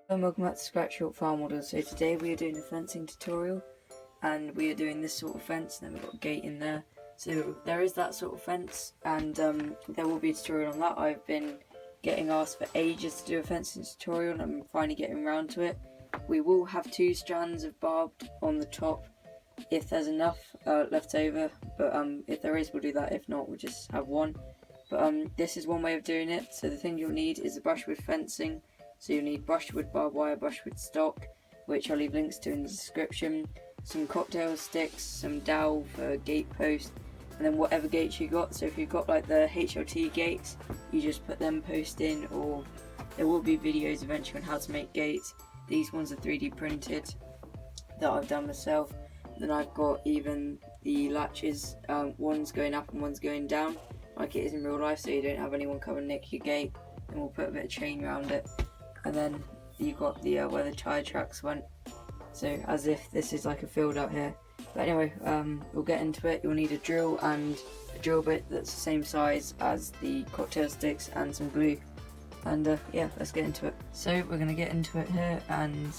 Welcome back to Scratch Short Farm Models. So today we are doing a fencing tutorial, and we are doing this sort of fence, and then we've got a gate in there. So there is that sort of fence, and there will be a tutorial on that. I've been getting asked for ages to do a fencing tutorial, and I'm finally getting around to it. We will have 2 strands of barbed on the top if there's enough left over, but if there is, we'll do that. If not, we'll just have 1. But this is one way of doing it. So the thing you'll need is the brushwood fencing. So you'll need brushwood barbed wire, brushwood stock, which I'll leave links to in the description, some cocktail sticks, some dowel for gate post, and then whatever gates you got. So if you've got like the HLT gates, you just put them post in, or there will be videos eventually on how to make gates. These ones are 3D printed that I've done myself. Then I've got even the latches, one's going up and one's going down, like it is in real life, so you don't have anyone come and nick your gate. And we'll put a bit of chain around it. And then you got the where the tyre tracks went, so as if this is like a field out here. But anyway, we'll get into it. You'll need a drill and a drill bit that's the same size as the cocktail sticks and some glue. And yeah, let's get into it. So we're going to get into it here, and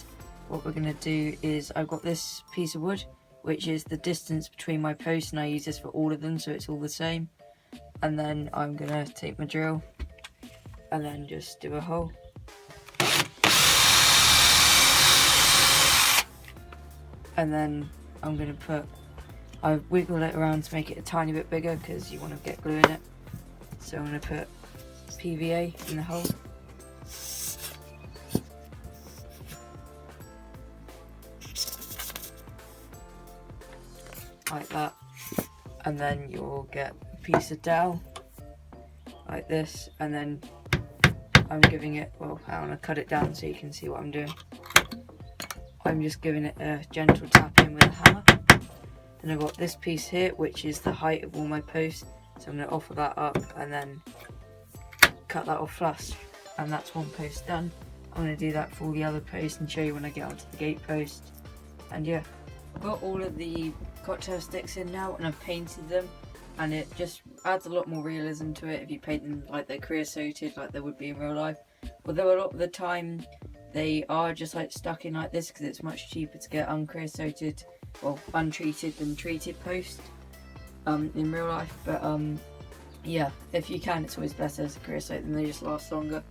what we're going to do is I've got this piece of wood, which is the distance between my posts, and I use this for all of them so it's all the same. And then I'm going to take my drill and then just do a hole. And then I'm going to I've wiggled it around to make it a tiny bit bigger because you want to get glue in it. So I'm going to put PVA in the hole. Like that. And then you'll get a piece of dowel like this, and then I'm giving it, well, I want to cut it down so you can see what I'm doing. I'm just giving it a gentle tap in with a hammer. Then I've got this piece here, which is the height of all my posts, so I'm going to offer that up and then cut that off flush, and that's one post done. I'm going to do that for all the other posts and show you when I get onto the gate post. And yeah, I've got all of the cocktail sticks in now, and I've painted them, and it just adds a lot more realism to it if you paint them like they're creosoted, like they would be in real life. Although a lot of the time they are just like stuck in like this because it's much cheaper to get uncreosoted or untreated than treated post in real life. But yeah, if you can, it's always better to creosote them, they just last longer.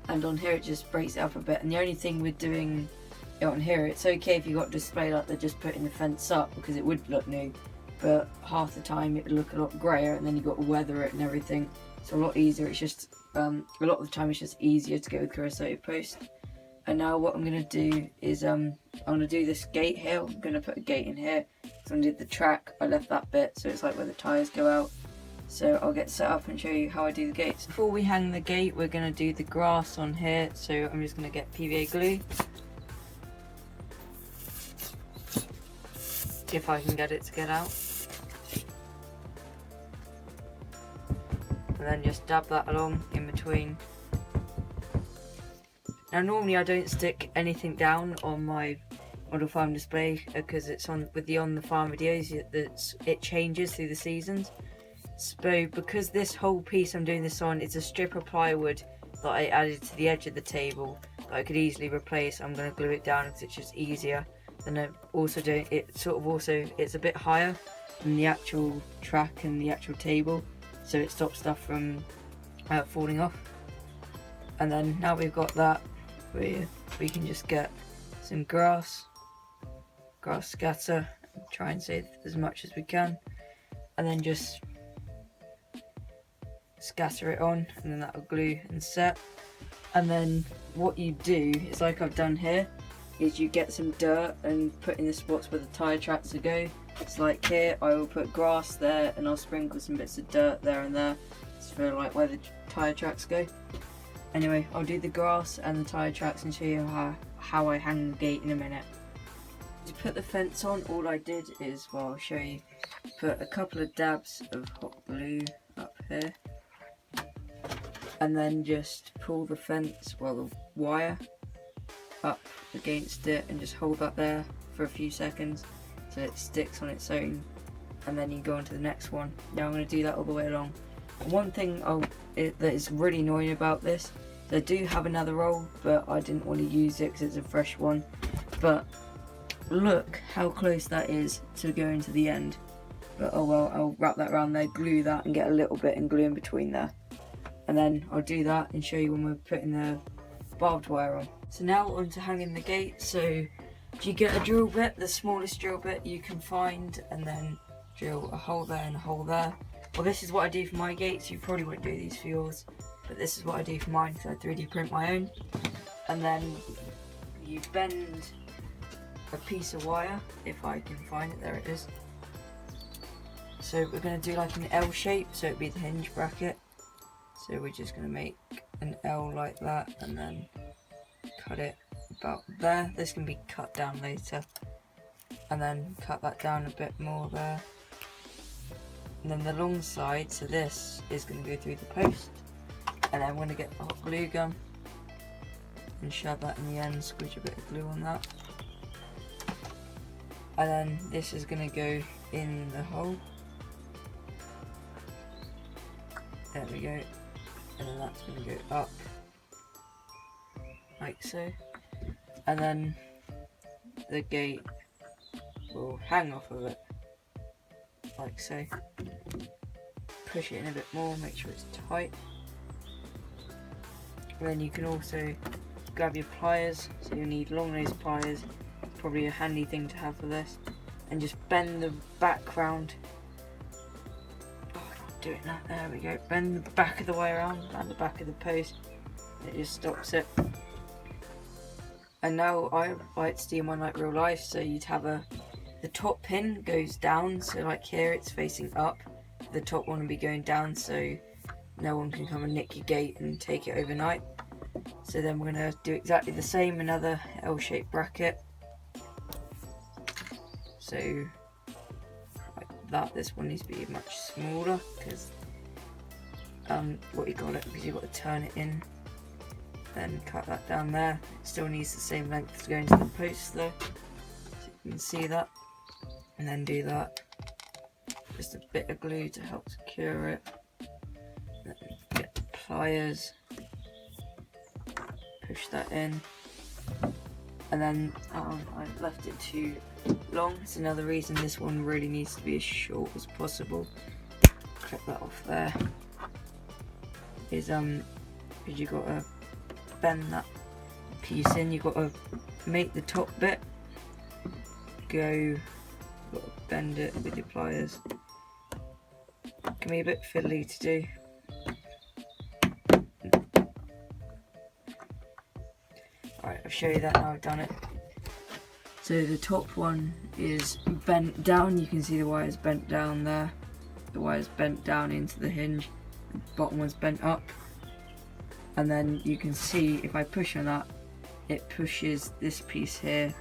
And on here it just breaks it up a bit, and the only thing with doing it on here, it's okay if you got a display like they're just putting the fence up because it would look new, but half the time it would look a lot greyer, and then you got to weather it and everything. It's a lot easier. It's just a lot of the time it's just easier to go with creosoted post. And now what I'm going to do is I'm going to do this gate here. I'm going to put a gate in here. So I did the track, I left that bit so it's like where the tyres go out. So I'll get set up and show you how I do the gates. Before we hang the gate, we're going to do the grass on here. So I'm just going to get PVA glue, if I can get it to get out. And then just dab that along in between. Now normally I don't stick anything down on my model farm display because it's on with the on the farm videos it changes through the seasons. So because this whole piece I'm doing this on, it's a strip of plywood that I added to the edge of the table that I could easily replace. I'm going to glue it down because it's just easier. Then I'm also doing it it's a bit higher than the actual track and the actual table, so it stops stuff from falling off. And then now we've got that, we can just get some grass scatter, try and save as much as we can, and then just scatter it on, and then that'll glue and set. And then what you do is, like I've done here, is you get some dirt and put in the spots where the tyre tracks will go. It's like here, I will put grass there and I'll sprinkle some bits of dirt there and there. It's for like where the tyre tracks go. Anyway, I'll do the grass and the tyre tracks and show you how I hang the gate in a minute. To put the fence on, all I did is, well, I'll show you, put a couple of dabs of hot glue up here, and then just pull the fence, well, the wire up against it, and just hold that there for a few seconds so it sticks on its own, and then you go on to the next one. Now I'm going to do that all the way along. One thing that is really annoying about this So I do have another roll, but I didn't want to use it because it's a fresh one. But look how close that is to going to the end. But oh well, I'll wrap that around there, glue that and get a little bit and glue in between there. And then I'll do that and show you when we're putting the barbed wire on. So now on to hanging the gate. So you get a drill bit, the smallest drill bit you can find, and then drill a hole there and a hole there. Well, this is what I do for my gates. You probably won't do these for yours, but this is what I do for mine because I 3D print my own. And then you bend a piece of wire, if I can find it, there it is. So we're going to do like an L shape, so it'd be the hinge bracket. So we're just going to make an L like that and then cut it about there. This can be cut down later. And then cut that down a bit more there. And then the long side, so this is going to go through the post. And then I'm going to get the hot glue gun and shove that in the end, squeeze a bit of glue on that. And then this is going to go in the hole. There we go. And then that's going to go up like so. And then the gate will hang off of it like so. Push it in a bit more, make sure it's tight. And then you can also grab your pliers, so you'll need long nose pliers, probably a handy thing to have for this, and just bend the back round. Oh, I can't do it now. There we go. Bend the back of the wire around the back of the post. It just stops it. And now I like to do mine like real life, so you'd have the top pin goes down, so like here it's facing up. The top one will be going down, so no one can come and nick your gate and take it overnight. So then we're going to do exactly the same, another L-shaped bracket. So like that. This one needs to be much smaller because what you got it, because you've got to turn it in. Then cut that down there. It still needs the same length to go into the post though, so you can see that. And then do that. Just a bit of glue to help secure it. Then get the pliers, push that in, and then I've left it too long. It's another reason this one really needs to be as short as possible. Clip that off there. Is because you've got to bend that piece in. You've got to make the top bit go. You've got to bend it with your pliers. Can be a bit fiddly to do. Alright, I'll show you that now I've done it. So the top one is bent down. You can see the wire's bent down there. The wire's bent down into the hinge. The bottom one's bent up. And then you can see if I push on that, it pushes this piece here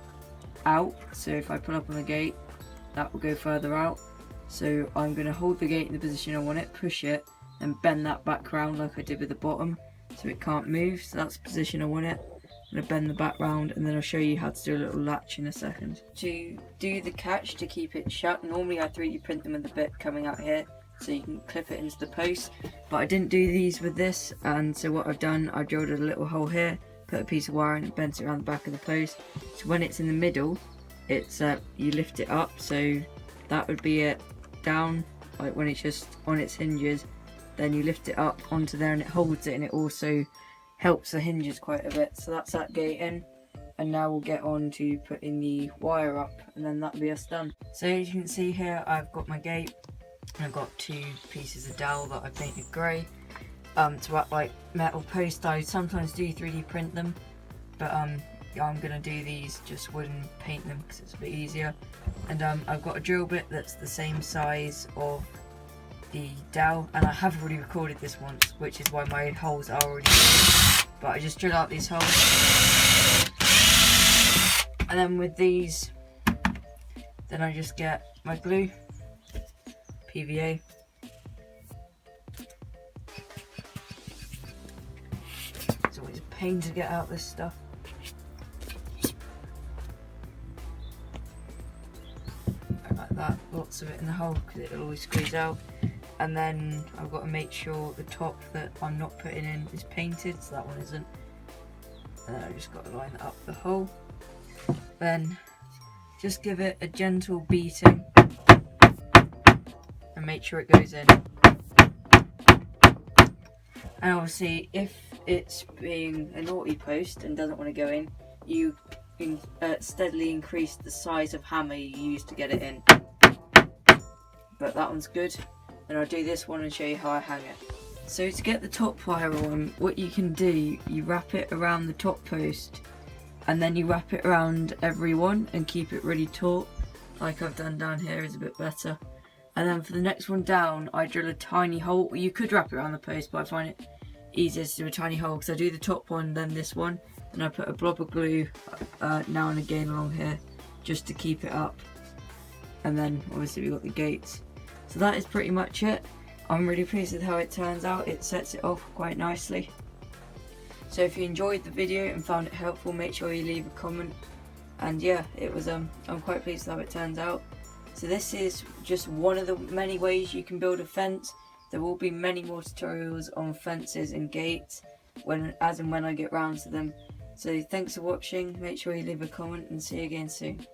out. So if I pull up on the gate, that will go further out. So I'm going to hold the gate in the position I want it, push it, and bend that back round like I did with the bottom, so it can't move. So that's the position I want it. I'm going to bend the back round, and then I'll show you how to do a little latch in a second. To do the catch to keep it shut, normally I 3D print them with the bit coming out here, so you can clip it into the post. But I didn't do these with this, and so what I've done, I drilled a little hole here, put a piece of wire in, and bent it around the back of the post. So when it's in the middle, it's you lift it up, so that would be it down, like when it's just on its hinges, then you lift it up onto there and it holds it, and it also helps the hinges quite a bit. So that's that gate in, and now we'll get on to putting the wire up, and then that'll be us done. So as you can see here, I've got my gate, and I've got two pieces of dowel that I painted grey to act like metal posts. I sometimes do 3D print them, but I'm gonna do these just wooden, paint them because it's a bit easier. And I've got a drill bit that's the same size of the dowel, and I have already recorded this once, which is why my holes are already made. But I just drill out these holes, and then with these, then I just get my glue, PVA, it's always a pain to get out this stuff. Like that, lots of it in the hole because it'll always squeeze out. And then I've got to make sure the top that I'm not putting in is painted, so that one isn't. And then I've just got to line that up the hole. Then just give it a gentle beating and make sure it goes in. And obviously if it's being a naughty post and doesn't want to go in, you can steadily increase the size of hammer you use to get it in. But that one's good. And I'll do this one and show you how I hang it. So to get the top wire on, what you can do, you wrap it around the top post and then you wrap it around every one and keep it really taut, like I've done down here is a bit better. And then for the next one down, I drill a tiny hole. You could wrap it around the post, but I find it easier to do a tiny hole because I do the top one, then this one, and I put a blob of glue now and again along here just to keep it up. And then obviously we've got the gates. So that is pretty much it. I'm really pleased with how it turns out. It sets it off quite nicely. So if you enjoyed the video and found it helpful, make sure you leave a comment. And yeah, it was I'm quite pleased with how it turns out. So this is just one of the many ways you can build a fence. There will be many more tutorials on fences and gates as and when I get round to them. So thanks for watching, make sure you leave a comment and see you again soon.